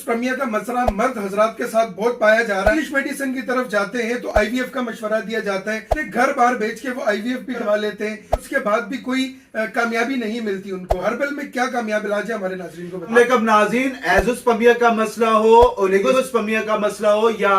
Azoospermia का मसला मर्द हजरात के साथ बहुत पाया जा रहा है। इंग्लिश मेडिसिन की तरफ जाते हैं तो आईवीएफ का मशवरा दिया जाता है, घर बाहर बेच के वो आईवीएफ भी करवा लेते हैं, उसके बाद भी कोई कामयाबी नहीं मिलती उनको। हर्बल में क्या कामयाब इलाज है हमारे नाज़रीन को बताएं। नाज़रीन, एजोस्पर्मिया का मसला हो, ओलिगोस्पर्मिया का मसला हो, या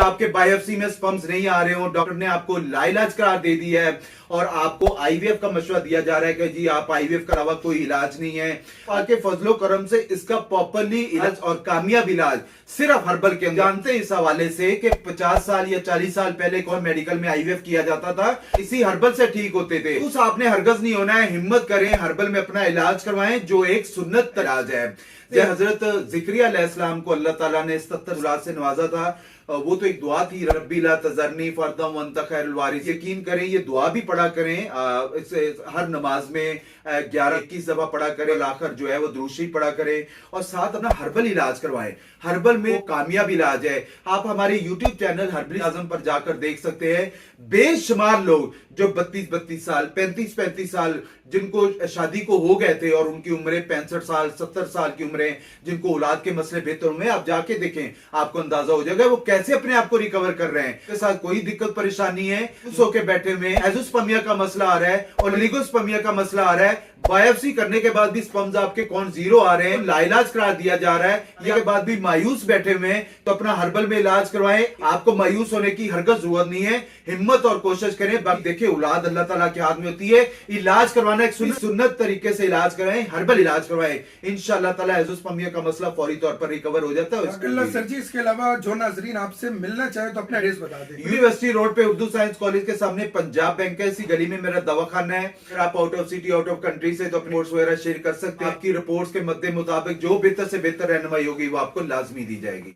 आपके बायोप्सी में स्पर्म्स नहीं आ रहे हो, डॉक्टर ने आपको लाइलाज करार दे दिया है और आपको आईवीएफ का मशवरा दिया जा रहा है कि जी आप आईवीएफ के अलावा कोई इलाज नहीं है, आपके फजलो करम से इसका प्रॉपरली इलाज और कामयाब इलाज सिर्फ हर्बल के जानते हैं। इस हवाले से कि 50 साल या 40 साल पहले कौन मेडिकल में आईवीएफ किया जाता था, इसी हर्बल से ठीक होते थे। उस आपने हरगज नहीं होना है, हिम्मत करें, हर्बल में अपना इलाज करवाएं जो एक सुन्नत इलाज है। हजरत जिक्रिया अलैहिस्सलाम को अल्लाह ताला ने 77 औलाद से नवाजा था, वो तो एक दुआ थी, रब्बी ला तज़रनी फर्दम व अंत खैरुल वारिस। यकीन करें ये दुआ भी पढ़ा करें, इसे हर नमाज में 11-21 दफा पढ़ा करें, आखिर जो है वो दुरूशी पढ़ा करें और साथ अपना हर्बल इलाज करवाएं। हर्बल में कामयाब इलाज है। आप हमारे YouTube चैनल हर्बल आजम पर जाकर देख सकते हैं। बेशुमार लोग जो 32-32 साल 35-35 साल जिनको शादी को हो गए थे और उनकी उम्रें 65 साल 70 साल की उम्रें, जिनको औलाद के मसले बेहतर हुए, आप जाके देखें, आपको अंदाजा हो जाएगा वो कैसे अपने आप को रिकवर कर रहे हैं। के साथ कोई दिक्कत परेशानी है, सो के बैठे हुए, एजोस्पर्मिया का मसला आ रहा है और ओलिगोस्पर्मिया का मसला आ रहा है, बायोप्सी करने के बाद भी स्पर्म्स आपके कौन जीरो आ रहे हैं, लाइलाज करार दिया जा रहा है, ये के बाद भी मायूस बैठे हुए हैं, तो अपना हर्बल में इलाज करवाएं। आपको मायूस होने की हरगज जरूरत नहीं है, हिम्मत और कोशिश करें। बाकी देखिए औलाद अल्लाह ताला के हाथ में होती है, इलाज करवाना एक सुन्नत तरीके से इलाज कराएं, हर्बल इलाज करवाएं, इंशाअल्लाह ताला एजोस्पर्मिया का मसला फौरी तौर पर रिकवर हो जाता है। सर जी, इसके अलावा जो नाजरीन आपसे मिलना चाहे तो अपना एड्रेस बता दें। यूनिवर्सिटी रोड पे उर्दू साइंस कॉलेज के सामने पंजाब बैंक है, इसी गली में मेरा दवाखाना है। अगर आप out of city out of country से तो अपनी रिपोर्ट्स वगैरह शेयर कर सकते हैं। आपकी रिपोर्ट्स के मद्दे मुताबिक जो बेहतर से बेहतर रहनुमाई होगी वो आपको लाजमी दी जाएगी।